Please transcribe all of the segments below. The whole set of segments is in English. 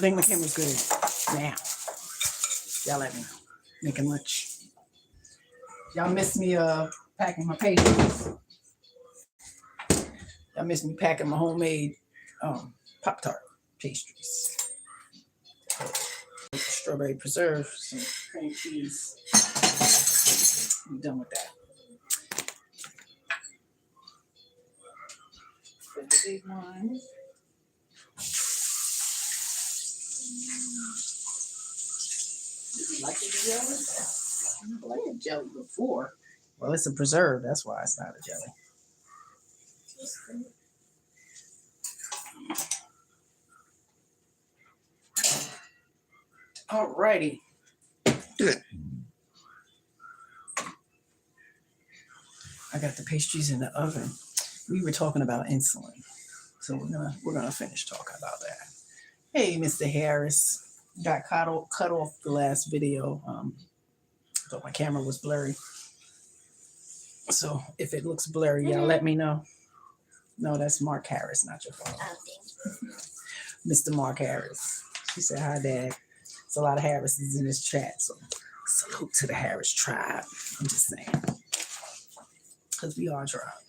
think my camera's good now. Y'all let me know. Making lunch. Y'all miss me packing my pastries. Y'all miss me packing my homemade Pop-Tart pastries. Strawberry preserve, some cream cheese. I'm done with that. For the big one. Did you like the jelly? I never liked the jelly before. Well, it's a preserve. That's why it's not a jelly. Alrighty. I got the pastries in the oven. We were talking about insulin, so we're gonna finish talking about that. Hey, Mr. Harris, got cut off the last video. I thought my camera was blurry, so if it looks blurry, y'all let me know. No, that's Mark Harris, not your phone. Mr. Mark Harris. She said, "Hi, Dad." It's a lot of Harrises in this chat, so salute to the Harris tribe. I'm just saying, because we are a tribe.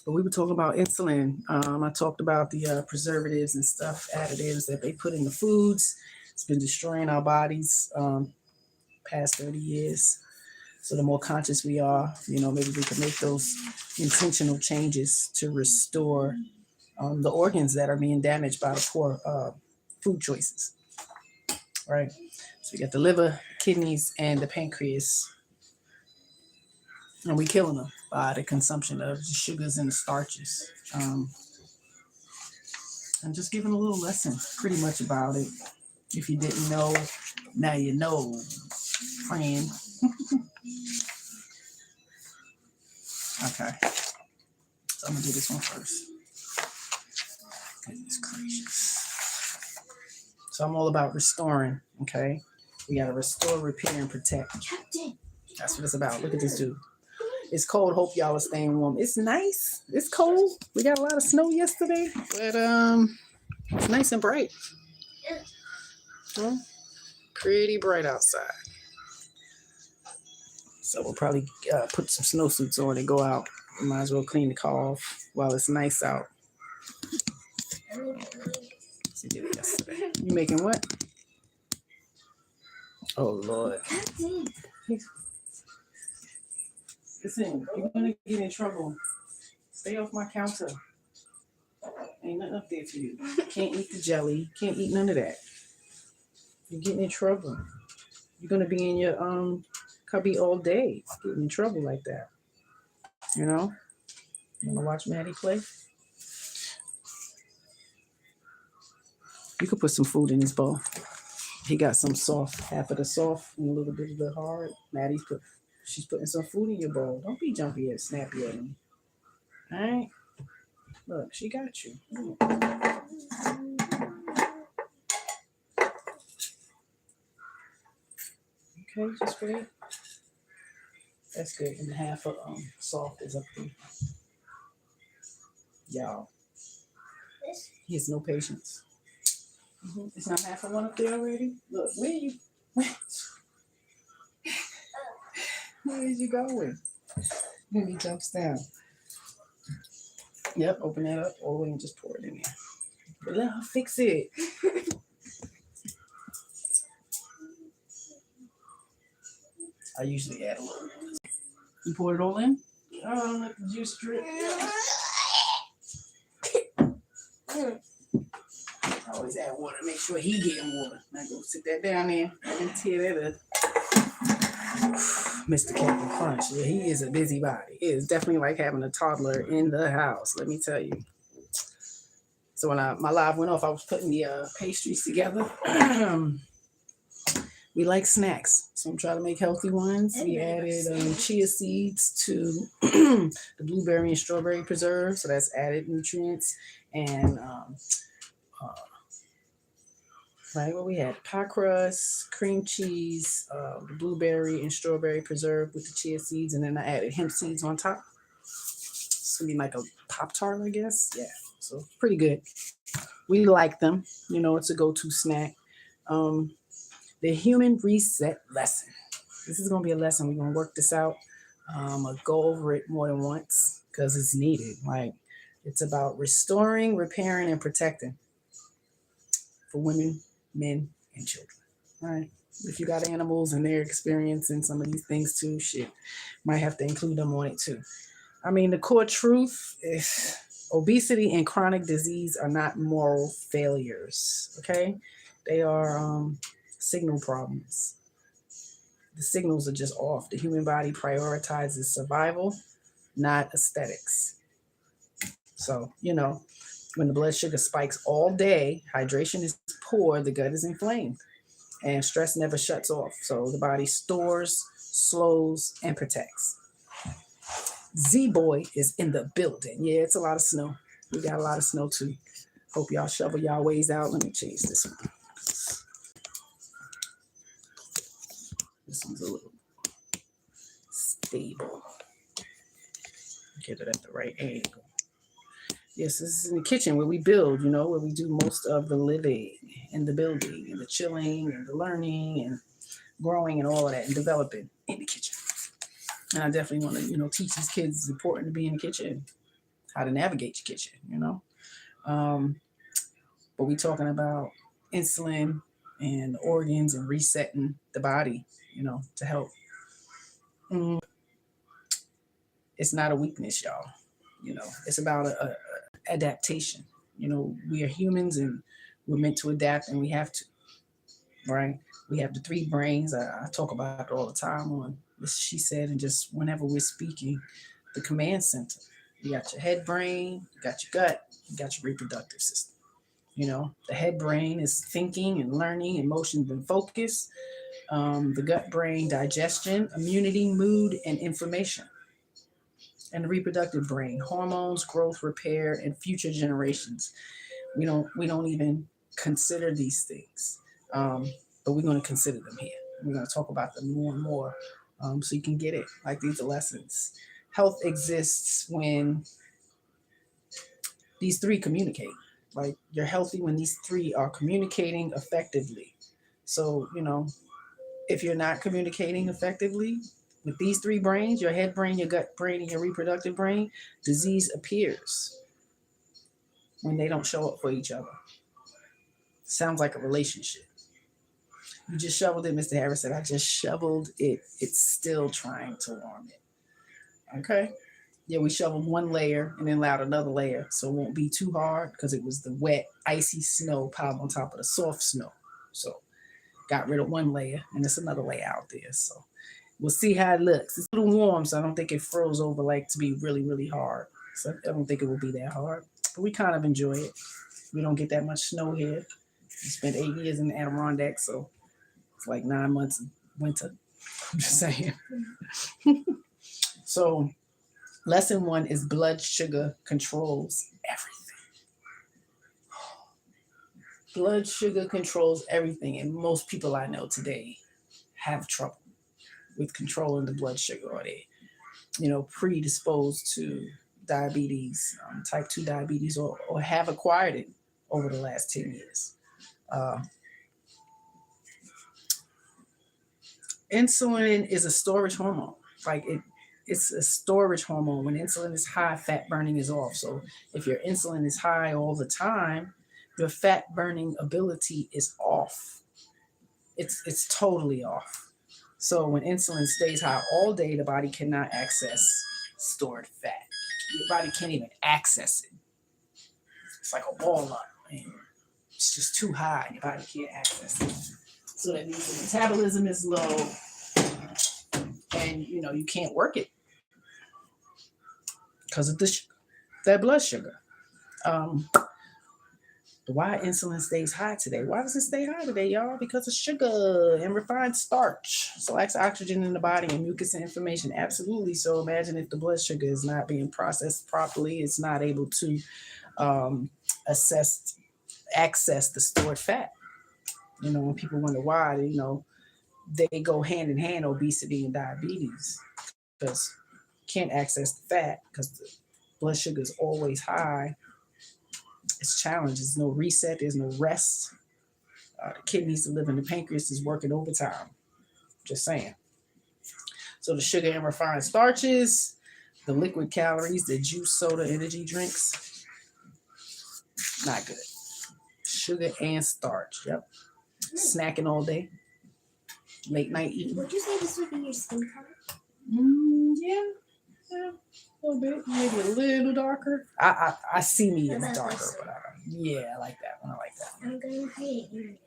But we were talking about insulin. I talked about the preservatives and stuff, additives that they put in the foods. It's been destroying our bodies past 30 years. So the more conscious we are, maybe we can make those intentional changes to restore the organs that are being damaged by the poor food choices. Right? So we got the liver, kidneys, and the pancreas. And we killing them by the consumption of the sugars and the starches. And just giving a little lesson pretty much about it. If you didn't know, now you know, friend. Okay. So I'm going to do this one first. Goodness gracious. So I'm all about restoring, okay? We got to restore, repair, and protect. That's what it's about. Look at this dude. It's cold. Hope y'all are staying warm. It's nice. It's cold. We got a lot of snow yesterday, but it's nice and bright. Pretty bright outside. So we'll probably put some snowsuits on and go out. We might as well clean the car off while it's nice out. She did it yesterday. You making what? Oh, Lord. Listen, you're going to get in trouble. Stay off my counter. Ain't nothing up there for you. Can't eat the jelly. Can't eat none of that. You're getting in trouble. You're going to be in your cubby all day. Getting in trouble like that. You know? You want to watch Maddie play? You could put some food in his bowl. He got some soft, half of the soft and a little bit of the hard. She's putting some food in your bowl. Don't be jumpy and snappy at me. All right? Look, she got you. Okay, just wait. That's good. And half of soft is up there. Y'all. He has no patience. It's not half of one up there already? Look, where is you going? When he jumps down. Yep, open that up all the way and just pour it in there. But let her fix it. I usually add a little. You pour it all in? Oh, let the juice drip. I always add water, make sure he getting water. Now go sit that down there and tear that up. Mr. Captain Crunch, yeah, he is a busybody. It is definitely like having a toddler in the house, let me tell you. So when my live went off, I was putting the pastries together. We like snacks, so I'm trying to make healthy ones. We added chia seeds to the blueberry and strawberry preserve, so that's added nutrients. And right, what we had, pie crust, cream cheese, the blueberry and strawberry preserve with the chia seeds, and then I added hemp seeds on top. It's gonna be like a Pop-Tart, I guess. Yeah. So pretty good. We like them. You know, it's a go-to snack. Um, the human reset lesson. This is gonna be a lesson. We're gonna work this out. I'll go over it more than once because it's needed. Like it's about restoring, repairing, and protecting for women, men, and children. All right. If you got animals and they're experiencing some of these things too, shit, might have to include them on it too. I mean, the core truth is obesity and chronic disease are not moral failures. Okay, they are signal problems. The signals are just off. The human body prioritizes survival, not aesthetics. So, you know, when the blood sugar spikes all day, hydration is poor, the gut is inflamed, and stress never shuts off. So the body stores, slows, and protects. Z Boy is in the building. Yeah, it's a lot of snow. We got a lot of snow too. Hope y'all shovel y'all ways out. Let me change this one. This one's a little stable. Get it at the right angle. Yes, this is in the kitchen where we build, you know, where we do most of the living and the building and the chilling and the learning and growing and all of that and developing in the kitchen. And I definitely want to, you know, teach these kids it's important to be in the kitchen, how to navigate your kitchen, you know. But we talking about insulin and organs and resetting the body, you know, to help. It's not a weakness, y'all. You know, it's about a adaptation. You know, we are humans and we're meant to adapt and we have to, right? We have the three brains. I talk about it all the time on what she said, and just whenever we're speaking, the command center. You got your head brain, you got your gut, you got your reproductive system. You know, the head brain is thinking and learning, emotions and focus. The gut brain, digestion, immunity, mood, and information. And the reproductive brain, hormones, growth, repair, and future generations. We don't even consider these things, but we're going to consider them here. We're going to talk about them more and more, so you can get it. Like these are lessons. Health exists when these three communicate. Like you're healthy when these three are communicating effectively. So, you know, if you're not communicating effectively with these three brains, your head brain, your gut brain, and your reproductive brain, disease appears when they don't show up for each other. Sounds like a relationship. You just shoveled it, Mr. Harris said. I just shoveled it. It's still trying to warm it. Okay? Yeah, we shoveled one layer and then allowed another layer so it won't be too hard because it was the wet, icy snow piled on top of the soft snow. So got rid of one layer and there's another layer out there. So we'll see how it looks. It's a little warm, so I don't think it froze over like to be really, really hard. So I don't think it will be that hard. But we kind of enjoy it. We don't get that much snow here. We spent 8 years in the Adirondack, so it's like 9 months of winter. I'm just saying. So lesson 1 is blood sugar controls everything. Blood sugar controls everything, and most people I know today have trouble with controlling the blood sugar, or they, you know, predisposed to diabetes, type 2 diabetes, or have acquired it over the last 10 years. Insulin is a storage hormone. Like it's a storage hormone. When insulin is high, fat burning is off. So if your insulin is high all the time, your fat burning ability is off. It's totally off. So when insulin stays high all day, the body cannot access stored fat. Your body can't even access it. It's like a ball up. It's just too high. Your body can't access it. So that means the metabolism is low, and you know you can't work it because of that blood sugar. Why insulin stays high today? Why does it stay high today, y'all? Because of sugar and refined starch. So lacks oxygen in the body and mucus and inflammation. Absolutely. So imagine if the blood sugar is not being processed properly, it's not able to access the stored fat. You know, when people wonder why, you know, they go hand in hand, obesity and diabetes, because you can't access the fat because the blood sugar is always high. It's challenged. There's no reset. There's no rest. The kidneys, the liver, and the pancreas is working overtime. Just saying. So the sugar and refined starches, the liquid calories, the juice, soda, energy drinks, not good. Sugar and starch. Yep. Snacking all day. Late night eating. Would you say this would be your skin color? Yeah. A little bit. Maybe a little darker. I see me as darker, but I like that one. I like that one. I'm going to create an image.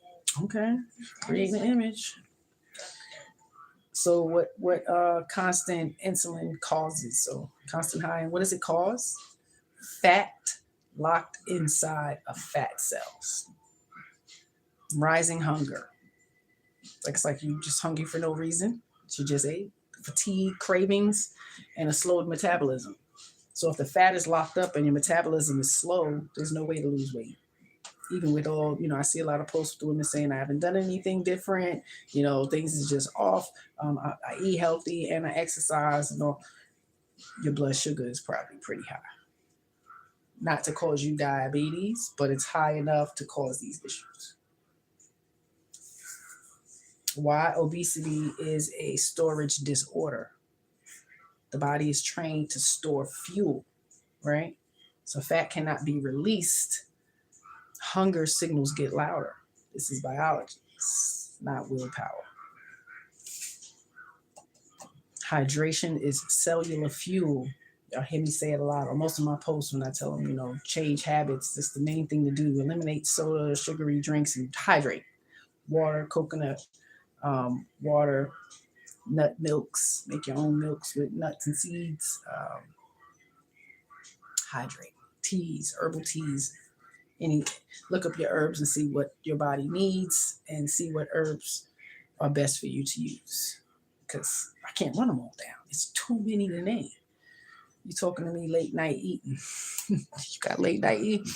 Okay. Creating an image. So what constant insulin causes? So constant high, and what does it cause? Fat locked inside of fat cells. Rising hunger. It's like you just hungry for no reason. You just ate. Fatigue, cravings, and a slowed metabolism. So if the fat is locked up and your metabolism is slow, there's no way to lose weight. Even with all, I see a lot of posts with women saying I haven't done anything different, things is just off. I eat healthy and I exercise and all. Your blood sugar is probably pretty high. Not to cause you diabetes, but it's high enough to cause these issues. Why obesity is a storage disorder. The body is trained to store fuel, right? So fat cannot be released. Hunger signals get louder. This is biology. It's not willpower. Hydration is cellular fuel. Y'all hear me say it a lot on most of my posts when I tell them, change habits. That's the main thing to do. Eliminate soda, sugary drinks, and hydrate. Water, coconut, water, nut milks. Make your own milks with nuts and seeds. Hydrate. Teas, herbal teas. Look up your herbs and see what your body needs and see what herbs are best for you to use. Because I can't run them all down. It's too many to name. You talking to me late night eating. You got late night eating.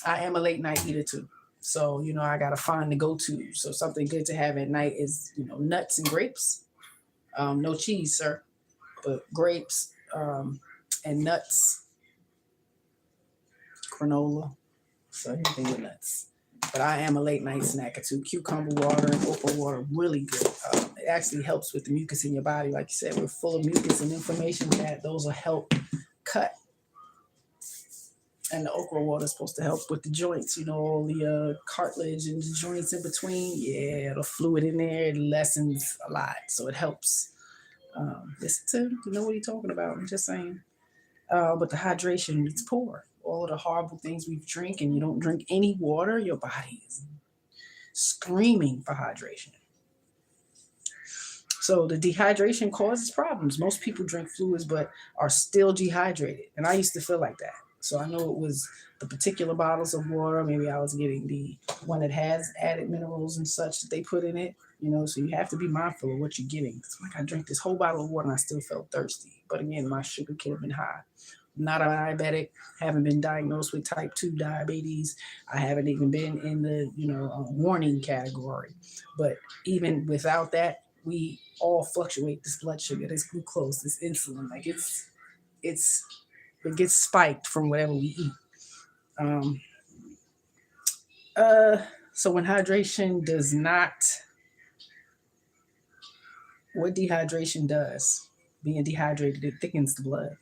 I am a late night eater too. So, I got to find the go-to. So something good to have at night is, nuts and grapes. No cheese, sir. But grapes and nuts. Granola. So anything with nuts. But I am a late night snacker too. Cucumber water and okra water, really good. It actually helps with the mucus in your body. Like you said, we're full of mucus and inflammation. Those will help cut. And the okra water is supposed to help with the joints, all the cartilage and the joints in between. Yeah, the fluid in there, it lessens a lot. So it helps. Listen to know what you're talking about. I'm just saying. But the hydration, it's poor. All of the horrible things we drink, and you don't drink any water, your body is screaming for hydration. So the dehydration causes problems. Most people drink fluids but are still dehydrated. And I used to feel like that. So I know it was the particular bottles of water. Maybe I was getting the one that has added minerals and such that they put in it. So you have to be mindful of what you're getting. It's like I drank this whole bottle of water and I still felt thirsty. But again, my sugar could have been high. I'm not a diabetic, haven't been diagnosed with type 2 diabetes. I haven't even been in the, warning category. But even without that, we all fluctuate this blood sugar, this glucose, this insulin. Like it gets spiked from whatever we eat. So when hydration does not, what dehydration does, being dehydrated, it thickens the blood.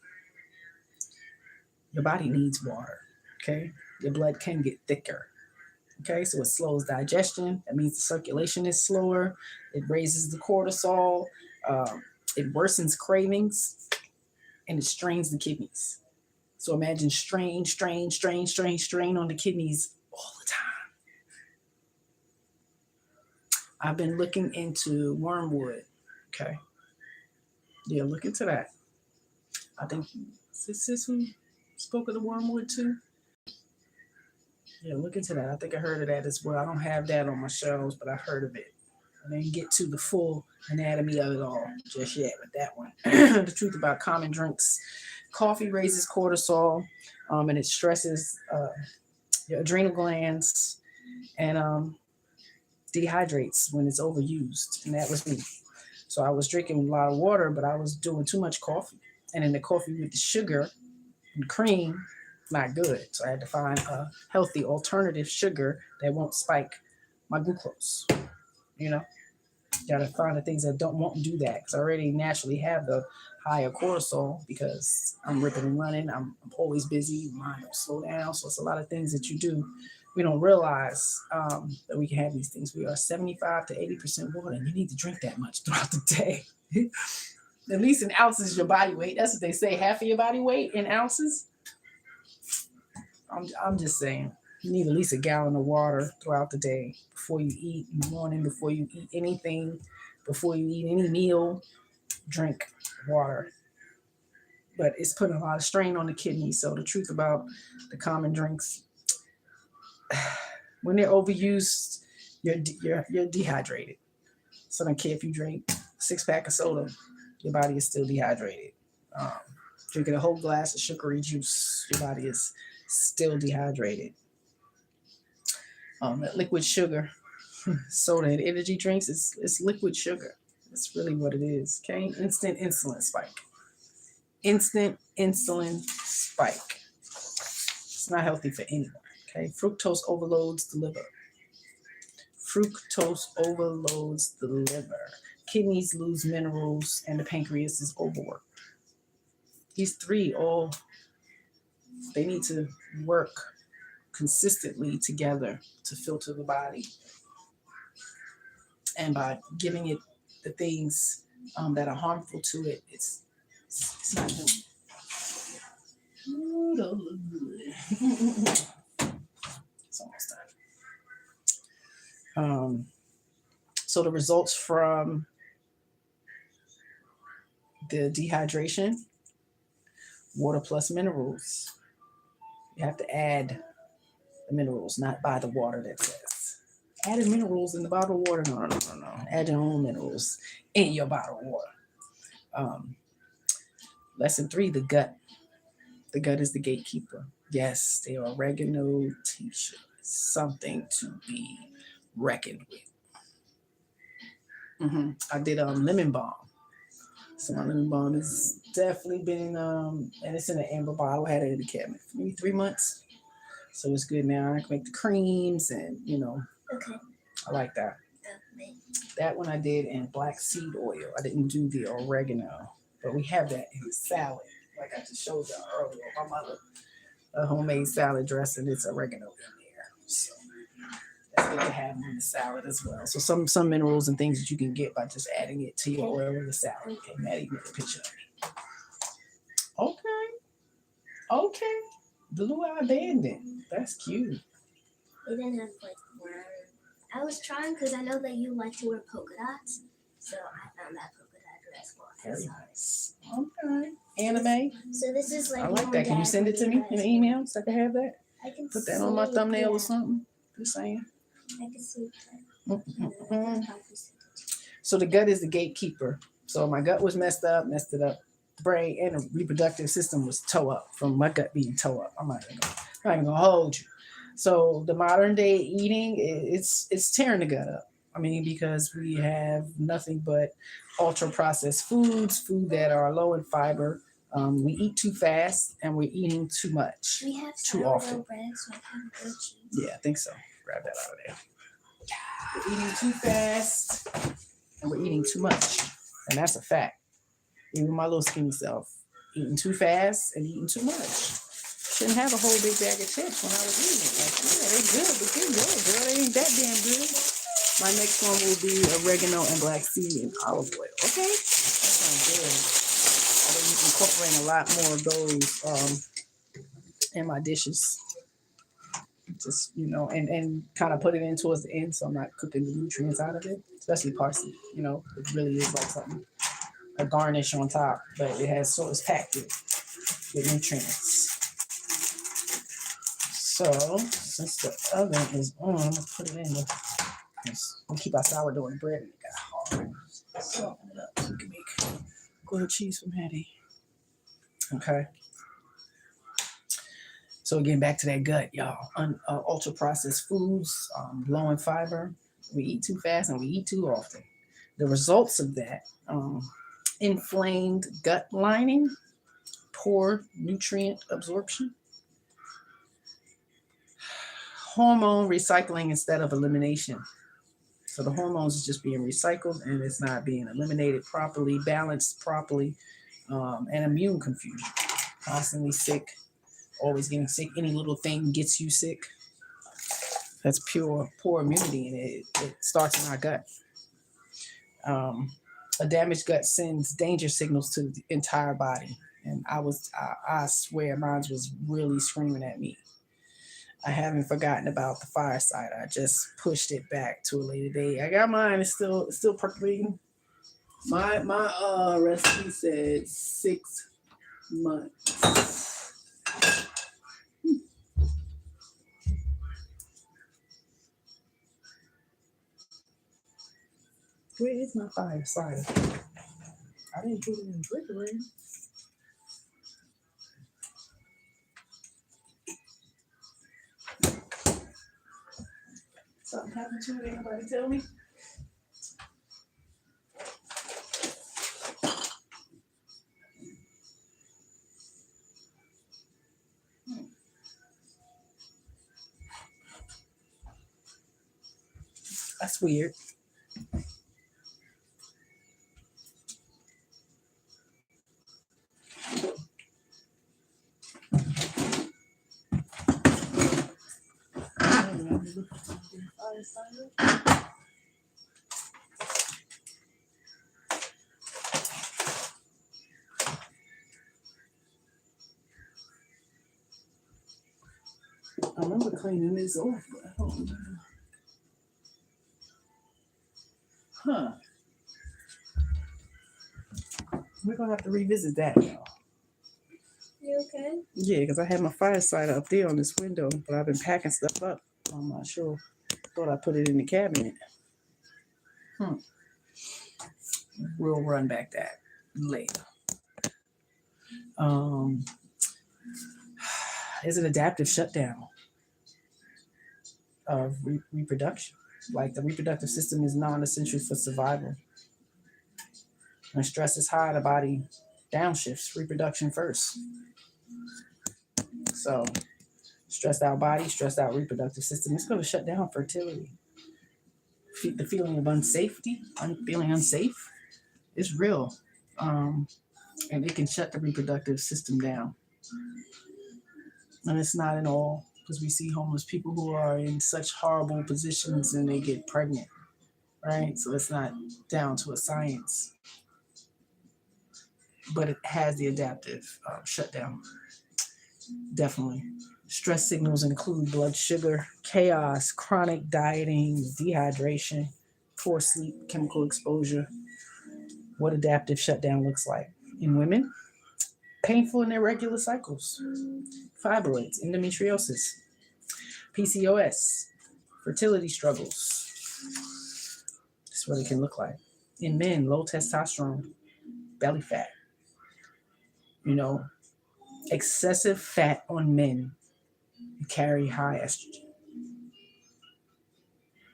Your body needs water, okay? Your blood can get thicker, okay? So it slows digestion. That means the circulation is slower. It raises the cortisol. It worsens cravings, and it strains the kidneys. So imagine strain on the kidneys all the time. I've been looking into wormwood, okay? Yeah, look into that. I think, is this who spoke of the wormwood too? Yeah, look into that. I think I heard of that as well. I don't have that on my shelves, but I heard of it. I didn't get to the full anatomy of it all just yet with that one. The truth about common drinks. Coffee raises cortisol, and it stresses your adrenal glands and dehydrates when it's overused. And that was me. So I was drinking a lot of water, but I was doing too much coffee. And in the coffee with the sugar and cream, not good. So I had to find a healthy alternative sugar that won't spike my glucose. You know, gotta find the things that won't do that because I already naturally have the higher cortisol because I'm ripping and running. I'm always busy. Mind don't slow down. So it's a lot of things that you do. We don't realize that we can have these things. We are 75 to 80% water, and you need to drink that much throughout the day. At least in ounces, your body weight. That's what they say. Half of your body weight in ounces. I'm just saying. You need at least a gallon of water throughout the day before you eat in the morning, before you eat anything, before you eat any meal. Drink water. But it's putting a lot of strain on the kidneys. So the truth about the common drinks, when they're overused, you're dehydrated. So I don't care if you drink a 6-pack of soda, your body is still dehydrated. Drinking a whole glass of sugary juice, your body is still dehydrated. That liquid sugar, soda and energy drinks, it's liquid sugar. That's really what it is. Okay, instant insulin spike. Instant insulin spike. It's not healthy for anyone. Okay, fructose overloads the liver. Fructose overloads the liver. Kidneys lose minerals, and the pancreas is overworked. These three they need to work consistently together to filter the body. And by giving it the things that are harmful to it, it's not doing it. Ooh, don't look good. It's almost done. So the results from the dehydration, water plus minerals. You have to add the minerals, not buy the water that says. Added minerals in the bottled water. No. Add your own minerals in your bottled water. Lesson 3, the gut. The gut is the gatekeeper. Yes, the oregano tincture is something to be reckoned with. I did lemon balm. So my lemon balm has definitely been, and it's in an amber bottle. I had it in the cabinet for maybe 3 months. So it's good now. I can make the creams and, Okay. I like that. Okay. That one I did in black seed oil. I didn't do the oregano, but we have that in the salad. Like I just showed y'all earlier. My mother, a homemade salad dressing, it's oregano in there. So that's good to have in the salad as well. So some minerals and things that you can get by just adding it to your oil in the salad. Okay, Maddie, make a picture of me. Okay. Blue Eye Bandit. That's cute. They didn't have brown. I was trying because I know that you like to wear polka dots, so I found that polka dot dress for Very nice. Okay. Anime. So this is like. I like that. Can you send it to me in an email so I can have that? I can put that on my thumbnail or something. Just saying. I can see that. So the gut is the gatekeeper. So my gut was messed it up. The brain and the reproductive system was toe up from my gut being toe up. I'm not even gonna hold you. So the modern day eating, it's tearing the gut up. I mean, because we have nothing but ultra processed foods, food that are low in fiber. We eat too fast and we're eating too much. We have too often. Bread, so I can go cheese. Yeah, I think so. Grab that out of there. We're eating too fast and we're eating too much. And that's a fact. Even my little skinny self, eating too fast and eating too much. Shouldn't have a whole big bag of chips when I was eating it. Like, yeah, they good, but they're good, girl. They ain't that damn good. My next one will be oregano and black seed and olive oil. Okay? That sounds good. I'll be incorporating a lot more of those in my dishes. Just, and kind of put it in towards the end so I'm not cooking the nutrients out of it, especially parsley. It really is like something, a garnish on top, but it's packed with nutrients. So since the oven is on, I'm gonna put it in. We'll keep our sourdough and bread and it got hard. Soften it up so we can make grilled cheese from Hattie. Okay. So again, back to that gut, y'all. Ultra processed foods, low in fiber. We eat too fast and we eat too often. The results of that, inflamed gut lining, poor nutrient absorption, hormone recycling instead of elimination. So the hormones is just being recycled and it's not being eliminated properly, balanced properly, and immune confusion. Constantly sick, always getting sick. Any little thing gets you sick. That's poor immunity, and it starts in our gut. A damaged gut sends danger signals to the entire body. And I swear mine was really screaming at me. I haven't forgotten about the fireside. I just pushed it back to a later date. I got mine. It's still percolating. My recipe said 6 months. Where is my fireside? I didn't put it in the refrigerator. Something happened to it? Anybody tell me? That's weird. I remember cleaning this off, but I don't remember. Huh. We're gonna have to revisit that, y'all. You okay? Yeah, because I had my fireside up there on this window, but I've been packing stuff up. I'm not sure. Thought I put it in the cabinet. We'll run back that later. Is an adaptive shutdown of reproduction. Like the reproductive system is non-essential for survival. When stress is high, the body downshifts reproduction first. So stressed out body, stressed out reproductive system, it's going to shut down fertility. The feeling of unsafety, feeling unsafe is real. And it can shut the reproductive system down. And it's not at all, because we see homeless people who are in such horrible positions and they get pregnant, right? So it's not down to a science, but it has the adaptive shutdown. Definitely. Stress signals include blood sugar, chaos, chronic dieting, dehydration, poor sleep, chemical exposure. What adaptive shutdown looks like in women: painful and irregular cycles, fibroids, endometriosis, PCOS, fertility struggles. That's what it can look like. In men, low testosterone, belly fat. Excessive fat on men carry high estrogen.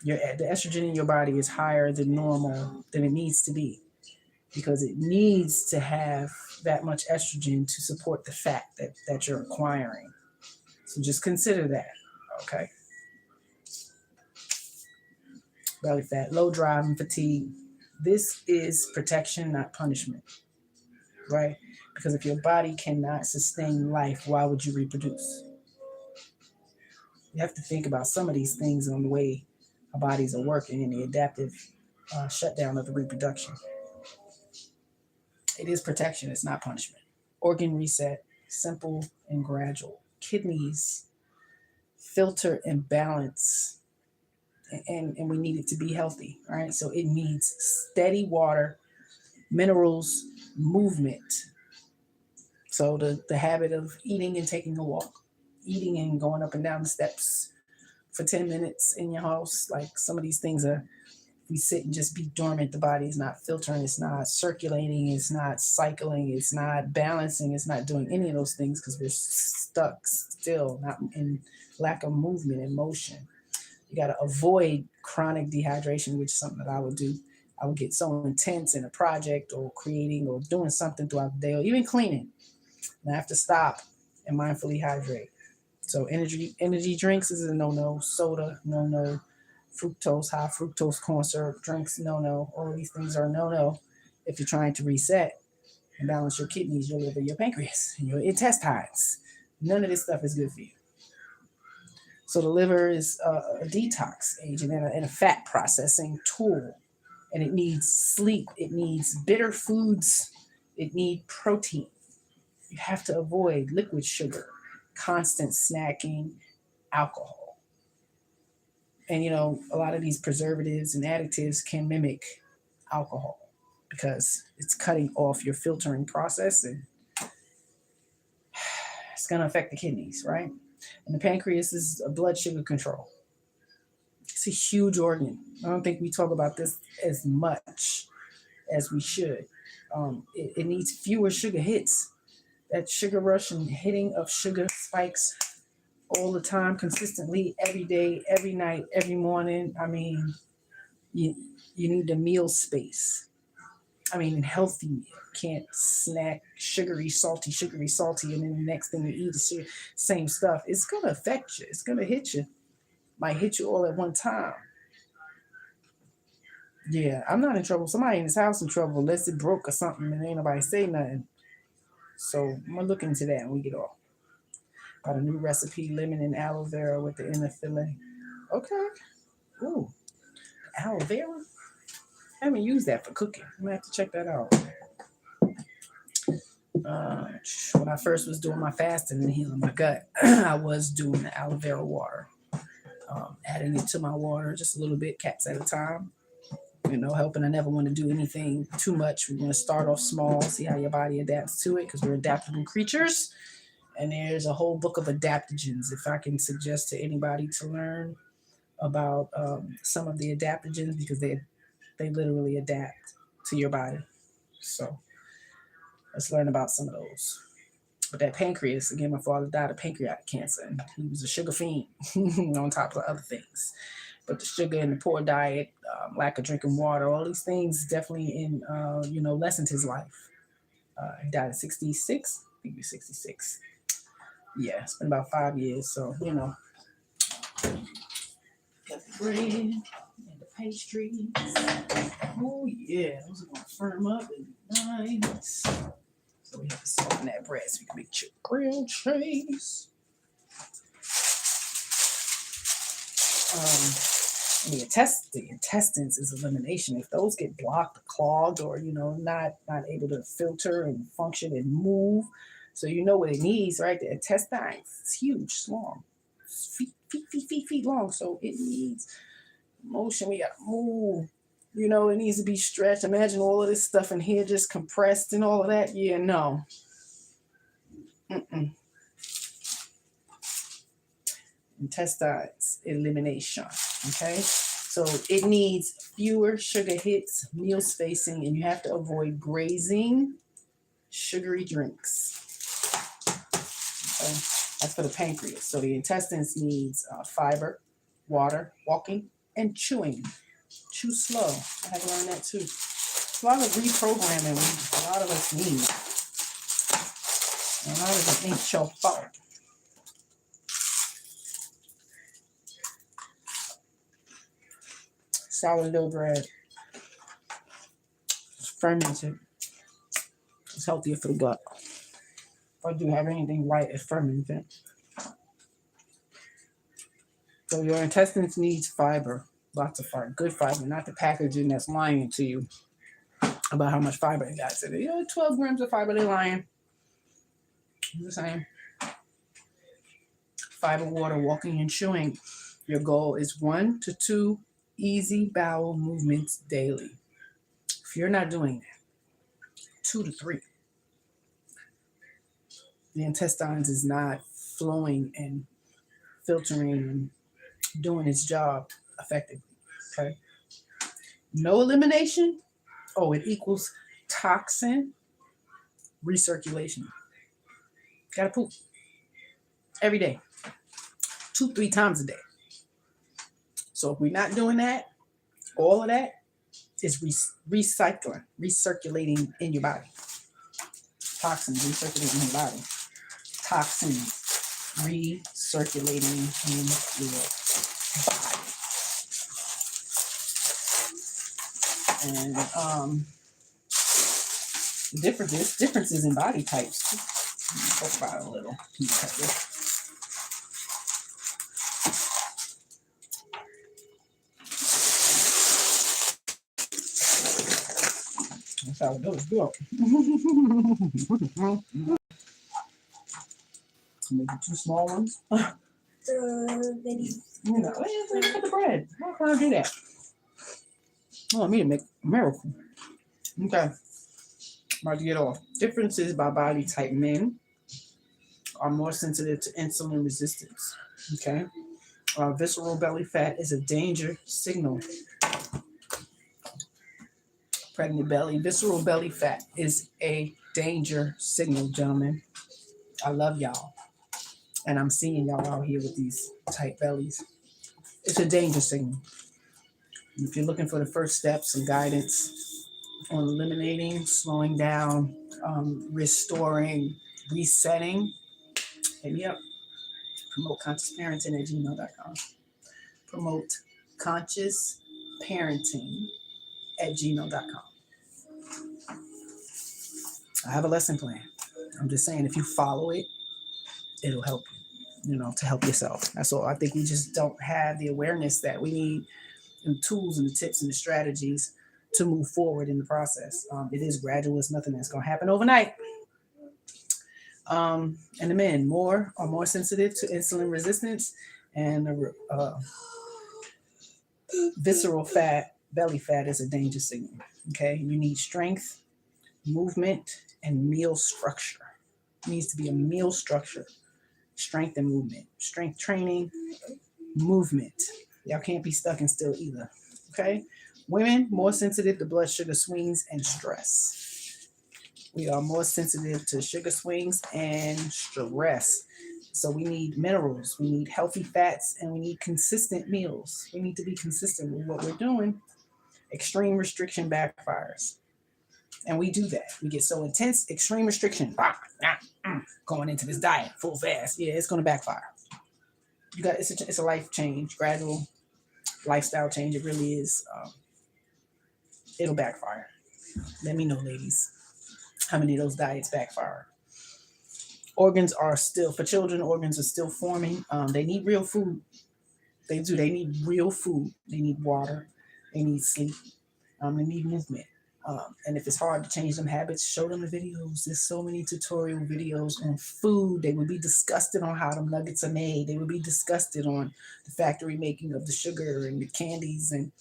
The estrogen in your body is higher than normal, than it needs to be, because it needs to have that much estrogen to support the fat that you're acquiring. So just consider that, okay? Belly fat, low drive, and fatigue. This is protection, not punishment, right? Because if your body cannot sustain life, why would you reproduce? You have to think about some of these things on the way our bodies are working in the adaptive shutdown of the reproduction. It is protection, it's not punishment. Organ reset, simple and gradual. Kidneys filter and balance, and we need it to be healthy, right? So it needs steady water, minerals, movement. So the habit of eating and taking a walk, eating and going up and down the steps for 10 minutes in your house. Like some of these things are, we sit and just be dormant. The body is not filtering, it's not circulating, it's not cycling, it's not balancing, it's not doing any of those things because we're stuck still, not in lack of movement and motion. You got to avoid chronic dehydration, which is something that I would do. I would get so intense in a project or creating or doing something throughout the day or even cleaning. And I have to stop and mindfully hydrate So energy drinks is a no-no. Soda, no-no. Fructose, high fructose corn syrup drinks, no-no. All of these things are no-no if you're trying to reset and balance your kidneys, your liver, your pancreas, and your intestines. None of this stuff is good for you. So the liver is a detox agent and a fat processing tool. And it needs sleep. It needs bitter foods. It needs protein. You have to avoid liquid sugar, constant snacking, alcohol. And, a lot of these preservatives and additives can mimic alcohol because it's cutting off your filtering process and it's going to affect the kidneys, right? And the pancreas is a blood sugar control. It's a huge organ. I don't think we talk about this as much as we should. It needs fewer sugar hits. That sugar rush and hitting of sugar spikes all the time, consistently, every day, every night, every morning. I mean, you need a meal space. I mean, a healthy meal. You can't snack sugary, salty, and then the next thing you eat is same stuff. It's going to affect you. It's going to hit you. Might hit you all at one time. Yeah, I'm not in trouble. Somebody in this house in trouble unless it broke or something and ain't nobody say nothing. So I'm going to look into that when we get off. Got a new recipe, lemon and aloe vera with the inner fillet. Okay. Ooh, aloe vera? I haven't used that for cooking. I'm going to have to check that out. When I first was doing my fasting and healing my gut, I was doing the aloe vera water. Adding it to my water just a little bit, caps at a time. Helping. I never want to do anything too much. We want to start off small, see how your body adapts to it because we're adaptable creatures. And there's a whole book of adaptogens. If I can suggest to anybody to learn about some of the adaptogens because they literally adapt to your body. So let's learn about some of those. But that pancreas, again, my father died of pancreatic cancer, and he was a sugar fiend on top of other things. But the sugar and the poor diet, lack of drinking water, all these things definitely lessened his life. He died at 66. I think he was 66. Yeah, it's been about 5 years. So, got the bread and the pastries. Oh, yeah, those are going to firm up and be nice. So we have to soften that bread so we can make grilled cheese. The intestines is elimination. If those get blocked, clogged, or not able to filter and function and move, so what it needs, right? The intestines, it's huge, it's long, it's feet long. So it needs motion. We gotta move. It needs to be stretched. Imagine all of this stuff in here just compressed and all of that. Yeah, no. Intestines elimination. Okay, so it needs fewer sugar hits, meal spacing, and you have to avoid grazing, sugary drinks. Okay, that's for the pancreas. So the intestines needs fiber, water, walking, and chewing. Chew slow. I had to learn that too. It's a lot of reprogramming a lot of us need. And a lot of it ain't your fault. Sourdough bread. It's fermented. It's healthier for the gut. If I do have anything white, it's fermented. So your intestines needs fiber. Lots of fiber. Good fiber, not the packaging that's lying to you about how much fiber it got. So 12 grams of fiber, they're lying. I'm just saying. Fiber, water, walking, and chewing. Your goal is 1 to 2 easy bowel movements daily. If you're not doing that, 2 to 3. The intestines is not flowing and filtering and doing its job effectively. Okay. No elimination. Oh, it equals toxin recirculation. Gotta poop every day, 2-3 times a day. So if we're not doing that, all of that is recirculating in your body. Toxins recirculating in your body. Toxins. recirculating in your body. And differences in body types. Talk about it a little. That's how it goes. Go. Maybe 2 small ones. The video. You know, look at the bread. How can I do that? Oh, I need to make a miracle. Okay. About to get off. Differences by body type. Men are more sensitive to insulin resistance. Okay. Visceral belly fat is a danger signal. Pregnant belly. Visceral belly fat is a danger signal, gentlemen. I love y'all. And I'm seeing y'all out here with these tight bellies. It's a danger signal. If you're looking for the first steps and guidance on eliminating, slowing down, restoring, resetting, hit me up. Promote conscious parenting at gmail.com. Promote conscious parenting at gmail.com. I have a lesson plan. I'm just saying, if you follow it, it'll help you, to help yourself. That's all. I think we just don't have the awareness that we need, the tools and the tips and the strategies to move forward in the process. It is gradual. It's nothing that's going to happen overnight. And the men are more sensitive to insulin resistance, and visceral fat, belly fat is a danger signal. Okay. You need strength, movement, and meal structure. It needs to be a meal structure. Strength and movement. Strength training, movement. Y'all can't be stuck and still either. Okay? Women, more sensitive to blood sugar swings and stress. We are more sensitive to sugar swings and stress. So we need minerals, we need healthy fats, and we need consistent meals. We need to be consistent with what we're doing. Extreme restriction backfires. And we do that. We get so intense, extreme restriction. Going into this diet, full fast. Yeah, it's going to backfire. It's a life change, gradual lifestyle change. It really is. It'll backfire. Let me know, ladies, how many of those diets backfire. Organs are still, for children, organs are still forming. They need real food. They do. They need real food. They need water. They need sleep. They need movement. And if it's hard to change them habits, show them the videos. There's so many tutorial videos on food. They would be disgusted on how the nuggets are made. They would be disgusted on the factory making of the sugar and the candies. And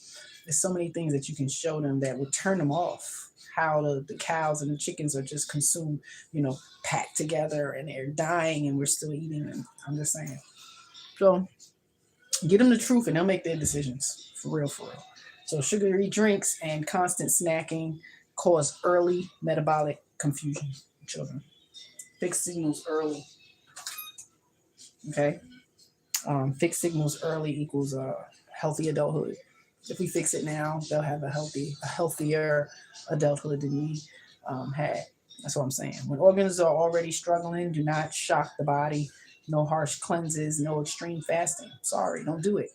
there's so many things that you can show them that would turn them off. How the cows and the chickens are just consumed, packed together, and they're dying and we're still eating them. I'm just saying. So get them the truth and they'll make their decisions. For real, for real. So sugary drinks and constant snacking cause early metabolic confusion in children. Fixed signals early. Okay? Fixed signals early equals healthy adulthood. If we fix it now, they'll have a healthier adulthood than we had. That's what I'm saying. When organs are already struggling, do not shock the body. No harsh cleanses, no extreme fasting. Sorry, don't do it.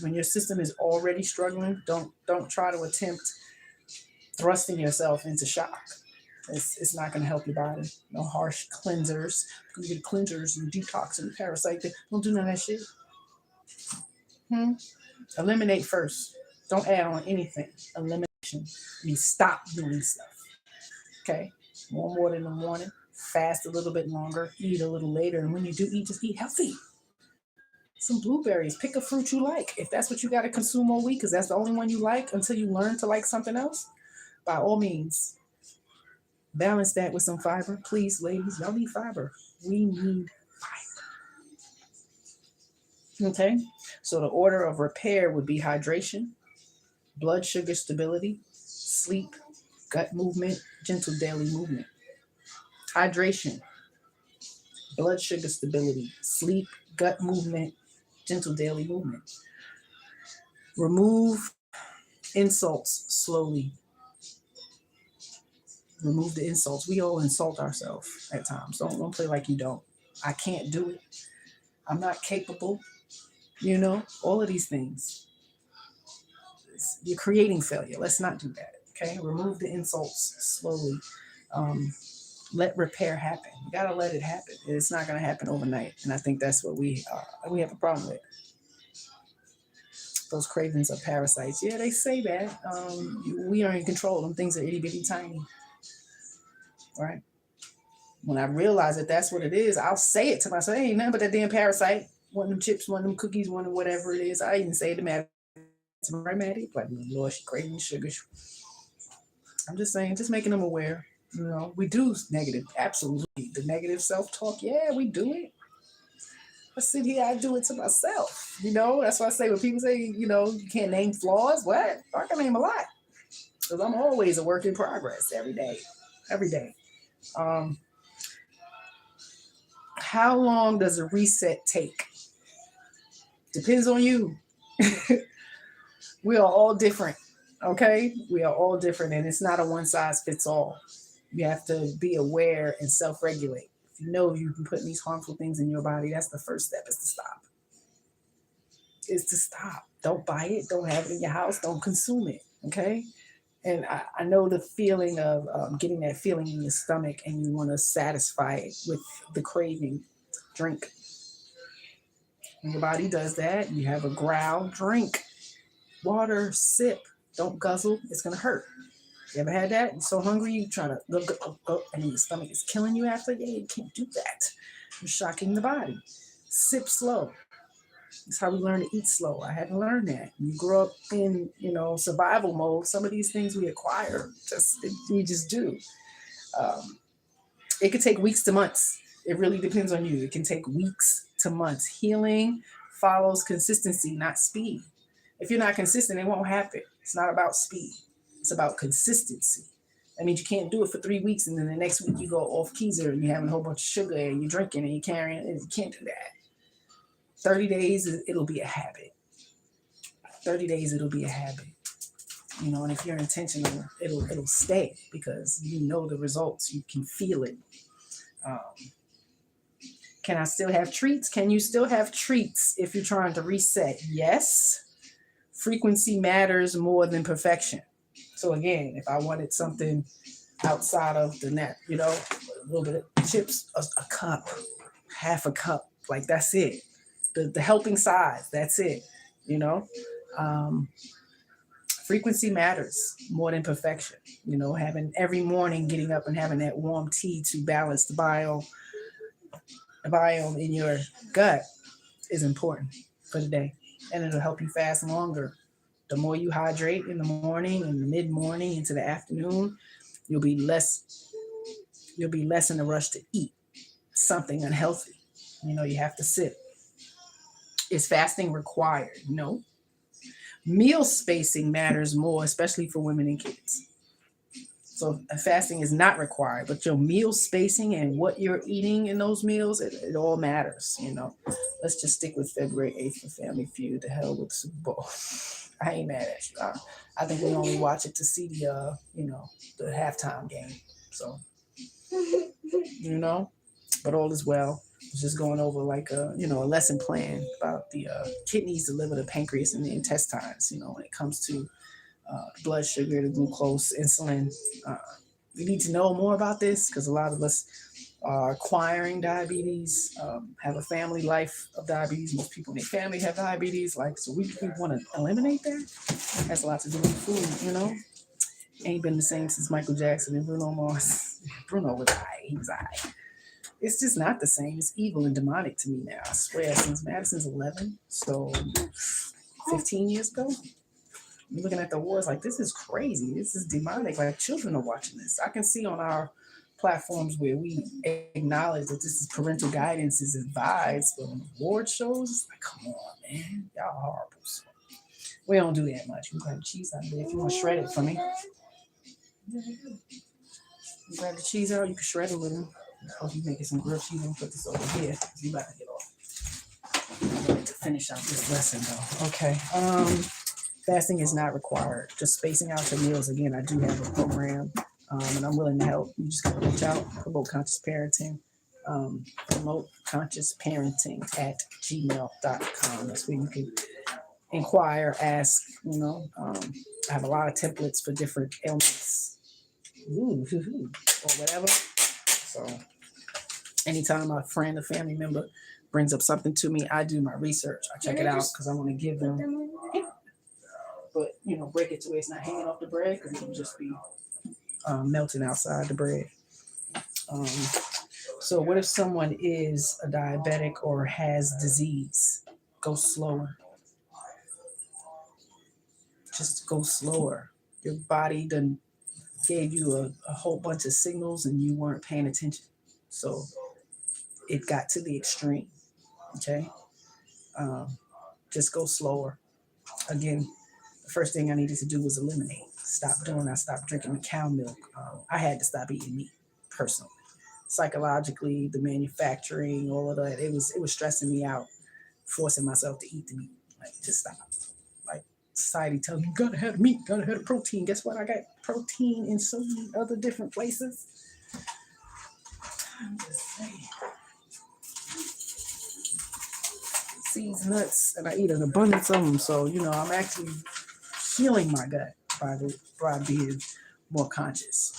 When your system is already struggling, don't try to attempt thrusting yourself into shock. It's not going to help your body. No harsh cleansers. You get cleansers and detox and parasite. Don't do none of that shit. Eliminate first. Don't add on anything. Elimination means stop doing stuff. Okay? More water in the morning. Fast a little bit longer. Eat a little later. And when you do eat, just eat healthy. Some blueberries. Pick a fruit you like. If that's what you got to consume all week, because that's the only one you like until you learn to like something else, by all means, balance that with some fiber. Please, ladies, y'all need fiber. We need fiber. Okay? So the order of repair would be hydration, blood sugar stability, sleep, gut movement, gentle daily movement. Hydration, blood sugar stability, sleep, gut movement, gentle daily movement. Remove insults slowly. Remove the insults. We all insult ourselves at times. Don't play like you don't. I can't do it. I'm not capable. All of these things. You're creating failure. Let's not do that. Okay. Remove the insults slowly. Let repair happen. You gotta let it happen. It's not gonna happen overnight. And I think that's what we have a problem with. Those cravings are parasites. Yeah, they say that. We are in control. Them things are itty bitty tiny. Right? When I realize that that's what it is, I'll say it to myself. Hey, ain't nothing but that damn parasite. One of them chips, one of them cookies, one of whatever it is. I even say it to Maddie. Maddie, like, Lord, she craving sugar. I'm just saying, just making them aware. We do negative. Absolutely. The negative self-talk. Yeah, we do it. I sit here, I do it to myself. That's why I say when people say, you can't name flaws. What? I can name a lot. Because I'm always a work in progress every day. Every day. How long does a reset take? Depends on you. We are all different. Okay? We are all different, and it's not a one size fits all. You have to be aware and self-regulate. If you know you can put these harmful things in your body, that's the first step, is to stop. Don't buy it. Don't have it in your house. Don't consume it. Okay? And I know the feeling of getting that feeling in your stomach, and you want to satisfy it with the craving. Drink. When your body does that, you have a growl, drink. Water, sip. Don't guzzle. It's going to hurt. You ever had that? You're so hungry, you try to go, and your stomach is killing you after? Yeah, you can't do that. You're shocking the body. Sip slow. That's how we learn to eat slow. I had to learn that. You grow up in, survival mode. Some of these things we acquire. We just do. It could take weeks to months. It really depends on you. It can take weeks to months. Healing follows consistency, not speed. If you're not consistent, it won't happen. It's not about speed. It's about consistency. That means you can't do it for 3 weeks and then the next week you go off Keyser and you're having a whole bunch of sugar and you're drinking and you're carrying it. You can't do that. 30 days, it'll be a habit. 30 days, it'll be a habit. And if you're intentional, it'll stay because you know the results. You can feel it. Can I still have treats? Can you still have treats if you're trying to reset? Yes. Frequency matters more than perfection. So again, if I wanted something outside of the net, a little bit of chips, a cup, half a cup, like that's it. The helping size, that's it. Frequency matters more than perfection. Having every morning getting up and having that warm tea to balance the biome in your gut is important for the day, and it'll help you fast longer. The more you hydrate in the morning, in the mid-morning, into the afternoon, you'll be less in the rush to eat something unhealthy. You have to sip. Is fasting required? No. Meal spacing matters more, especially for women and kids. So fasting is not required, but your meal spacing and what you're eating in those meals, it all matters. Let's just stick with February 8th for Family Feud. The hell with the Super Bowl. I ain't mad at you. I think we only watch it to see the halftime game. So, but all is well. It's just going over like a lesson plan about the kidneys, the liver, the pancreas, and the intestines. When it comes to blood sugar, the glucose, insulin. We need to know more about this because a lot of us are acquiring diabetes, have a family life of diabetes. Most people in their family have diabetes. So we want to eliminate that. It has a lot to do with food, Ain't been the same since Michael Jackson and Bruno Mars. Bruno was high. He was high. It's just not the same. It's evil and demonic to me now. I swear, since Madison's 11, so 15 years ago, you're looking at the wars like, this is crazy. This is demonic. Like, children are watching this. I can see on our platforms where we acknowledge that this is parental guidance is advised, but when the award shows, it's like, come on, man. Y'all are horrible. So we don't do that much. We grab cheese out of there. If you want to shred it for me. You grab the cheese out, you can shred it with them. Oh, you making some grilled cheese and put this over here. You about to get off. I'm ready to finish out this lesson though. Okay. Fasting is not required. Just spacing out your meals. Again, I do have a program, and I'm willing to help. You just gotta reach out. Promote conscious parenting. Promote conscious parenting at gmail.com. That's where you can inquire, ask, I have a lot of templates for different ailments. Or whatever. So anytime a friend or family member brings up something to me, I do my research. I check it out because I want to give them, but break it to where it's not hanging off the bread because it'll just be melting outside the bread. So what if someone is a diabetic or has disease? Go slower. Just go slower. Your body done gave you a whole bunch of signals and you weren't paying attention. So it got to the extreme. Okay. Just go slower. Again, the first thing I needed to do was eliminate. I stopped drinking the cow milk. I had to stop eating meat personally. Psychologically, the manufacturing, all of that, it was stressing me out, forcing myself to eat the meat. Like, just stop. Like, society tells me, you gotta have the meat, gotta have the protein. Guess what? I got protein in so many other different places. I'm just saying. Seeds, nuts, and I eat an abundance of them. So, I'm actually healing my gut by being more conscious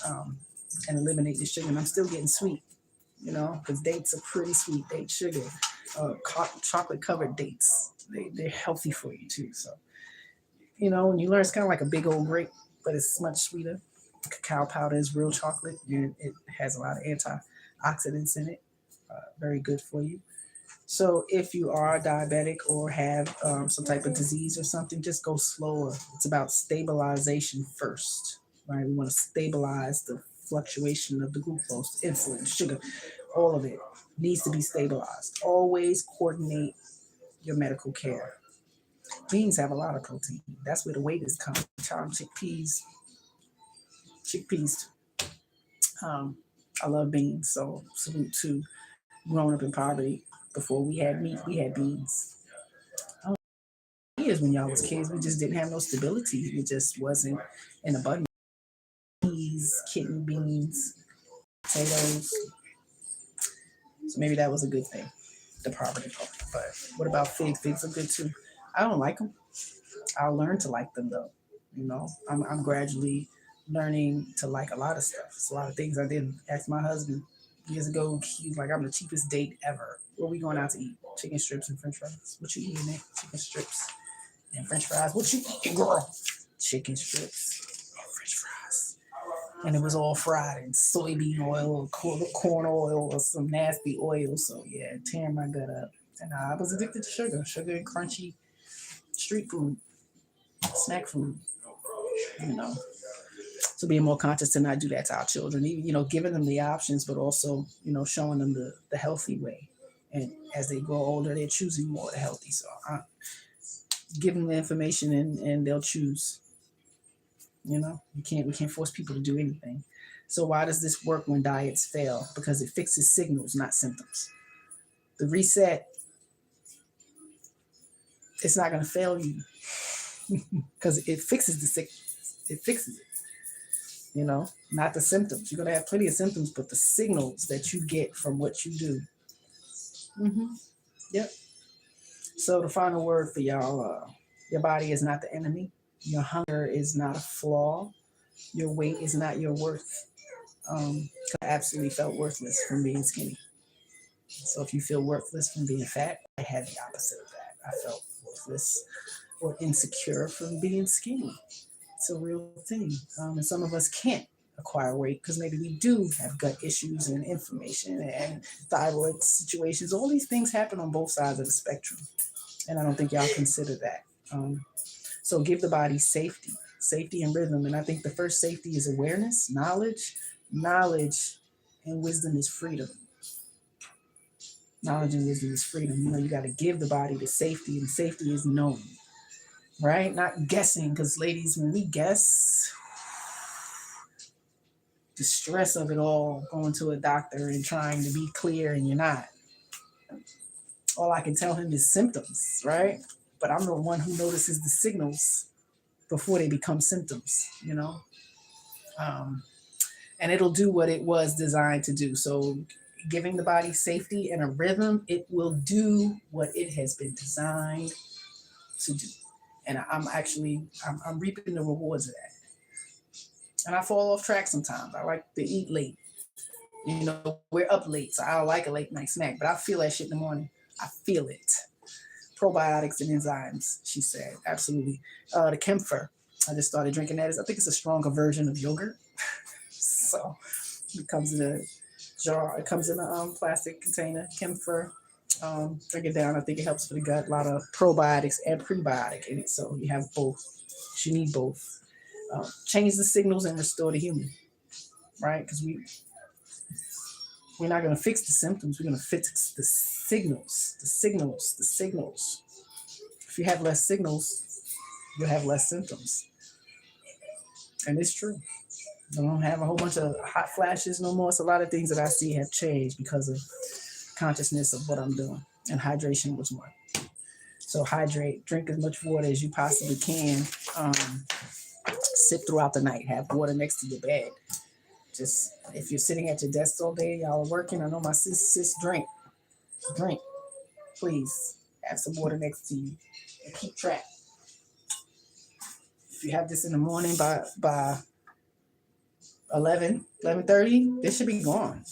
and eliminate the sugar. And I'm still getting sweet, because dates are pretty sweet. Date sugar, chocolate covered dates. They're healthy for you too. So, when you learn, it's kind of like a big old grape, but it's much sweeter. Cacao powder is real chocolate, and it has a lot of antioxidants in it. Very good for you. So if you are diabetic or have some type of disease or something, just go slower. It's about stabilization first, right? We want to stabilize the fluctuation of the glucose, insulin, sugar, all of it needs to be stabilized. Always coordinate your medical care. Beans have a lot of protein. That's where the weight is coming. Chickpeas. I love beans, so salute to growing up in poverty. Before we had meat, we had beans. Years when y'all was kids, we just didn't have no stability. It just wasn't in abundance. Peas, kidney beans, potatoes. So maybe that was a good thing, the poverty part. But what about figs? Figs are good too. I don't like them. I'll learn to like them though. I'm gradually learning to like a lot of stuff. It's a lot of things I didn't. Ask my husband years ago. He was like, I'm the cheapest date ever. Where we going out to eat? Chicken strips and french fries. What you eating, Nick? Chicken strips and french fries. What you eating, girl? Chicken strips and french fries. And it was all fried in soybean oil or corn oil or some nasty oil. So yeah, tearing my gut up. And I was addicted to sugar and crunchy street food, snack food, So being more conscious to not do that to our children, even, giving them the options, but also, showing them the healthy way. And as they grow older, they're choosing more the healthy. So give them the information and they'll choose. We can't force people to do anything. So why does this work when diets fail? Because it fixes signals, not symptoms. The reset, it's not going to fail you because it fixes the sickness. It fixes it. Not the symptoms. You're going to have plenty of symptoms, but the signals that you get from what you do. Yep. So the final word for y'all, your body is not the enemy. Your hunger is not a flaw. Your weight is not your worth. I absolutely felt worthless from being skinny. So if you feel worthless from being fat, I had the opposite of that. I felt worthless or insecure from being skinny. It's a real thing. And some of us can't acquire weight because maybe we do have gut issues and inflammation and thyroid situations. All these things happen on both sides of the spectrum. And I don't think y'all consider that. So give the body safety and rhythm. And I think the first safety is awareness, knowledge, and wisdom is freedom. Knowledge and wisdom is freedom. You got to give the body the safety, and safety is knowing, right? Not guessing, because ladies, when we guess, the stress of it all, going to a doctor and trying to be clear and you're not. All I can tell him is symptoms, right? But I'm the one who notices the signals before they become symptoms, and it'll do what it was designed to do. So giving the body safety and a rhythm, it will do what it has been designed to do. And I'm reaping the rewards of that. And I fall off track sometimes. I like to eat late. You know, we're up late, so I don't like a late night snack, but I feel that shit in the morning. I feel it. Probiotics and enzymes, she said. Absolutely. The Kefir, I just started drinking that. I think it's a stronger version of yogurt. So it comes in a jar. It comes in a plastic container. Kefir. Drink it down. I think it helps for the gut. A lot of probiotics and prebiotic in it. So you have both. You need both. Change the signals and restore the human. Right? Because we're not going to fix the symptoms. We're going to fix the signals. The signals. If you have less signals, you'll have less symptoms. And it's true. I don't have a whole bunch of hot flashes no more. It's a lot of things that I see have changed because of consciousness of what I'm doing. And hydration was one. So hydrate, drink as much water as you possibly can. Sit throughout the night. Have water next to your bed. Just if you're sitting at your desk all day, y'all are working. I know my sis drink. Please have some water next to you and keep track. If you have this in the morning by 11:30, this should be gone.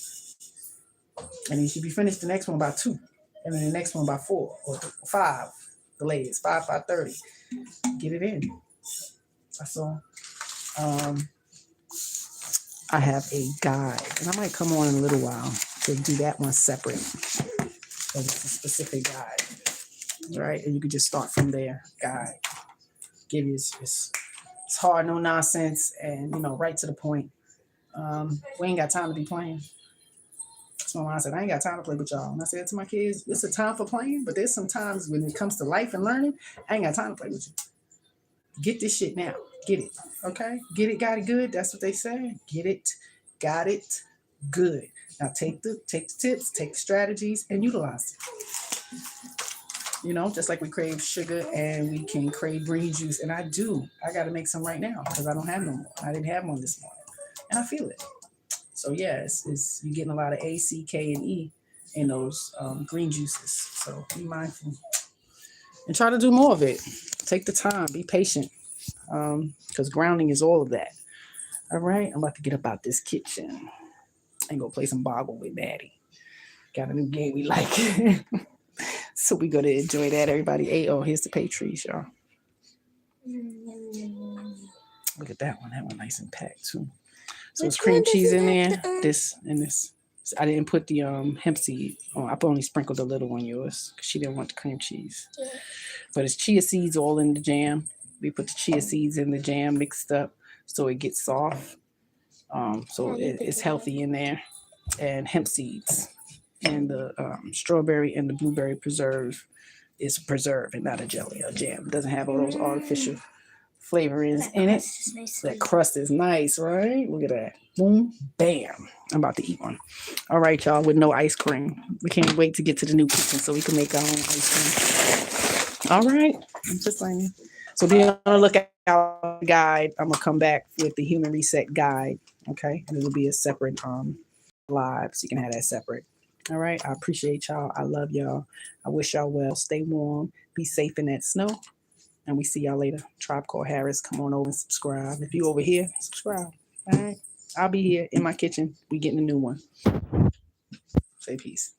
And you should be finished the next one by 2. And then the next one by 4 or 5, the latest, 5:30. Get it in. That's all. I have a guide, and I might come on in a little while to do that one separate because it's a specific guide, right? And you can just start from there. Guide, give you it's hard, no nonsense, and right to the point. We ain't got time to be playing. That's my mom said. I ain't got time to play with y'all. And I said to my kids, it's a time for playing, but there's some times when it comes to life and learning, I ain't got time to play with you. Get this shit now. Get it. Okay? Get it, got it good. That's what they say. Get it, got it good. Now take the tips, take the strategies, and utilize it. Just like we crave sugar and we can crave green juice. And I do. I got to make some right now because I don't have no more. I didn't have one this morning. And I feel it. So yeah, it's you're getting a lot of A, C, K, and E in those green juices. So be mindful. And try to do more of it. Take the time. Be patient. Because grounding is all of that. All right, I'm about to get up out this kitchen and go play some Boggle with Maddie. Got a new game we like. So we going to enjoy that, everybody. Hey, here's the Patrice, y'all. Look at that one. That one nice and packed, too. So it's cream cheese in there. This and this. I didn't put the hemp seed on. I only sprinkled a little on yours because she didn't want the cream cheese. Yeah. But it's chia seeds all in the jam. We put the chia seeds in the jam mixed up so it gets soft. So it's healthy in there. And hemp seeds. And the strawberry and the blueberry preserve is a preserve and not a jelly or jam. It doesn't have all those artificial flavorings in it. That crust is nice, right? Look at that. Boom, bam. I'm about to eat one. All right, y'all, with no ice cream. We can't wait to get to the new kitchen so we can make our own ice cream. All right. I'm just saying. So be on the lookout for the guide. I'm going to come back with the Human Reset guide. Okay. And it'll be a separate live. So you can have that separate. All right. I appreciate y'all. I love y'all. I wish y'all well. Stay warm. Be safe in that snow. And we see y'all later. Tribe Called Harris. Come on over and subscribe. If you over here, subscribe. All right. I'll be here in my kitchen. We getting a new one. Say peace.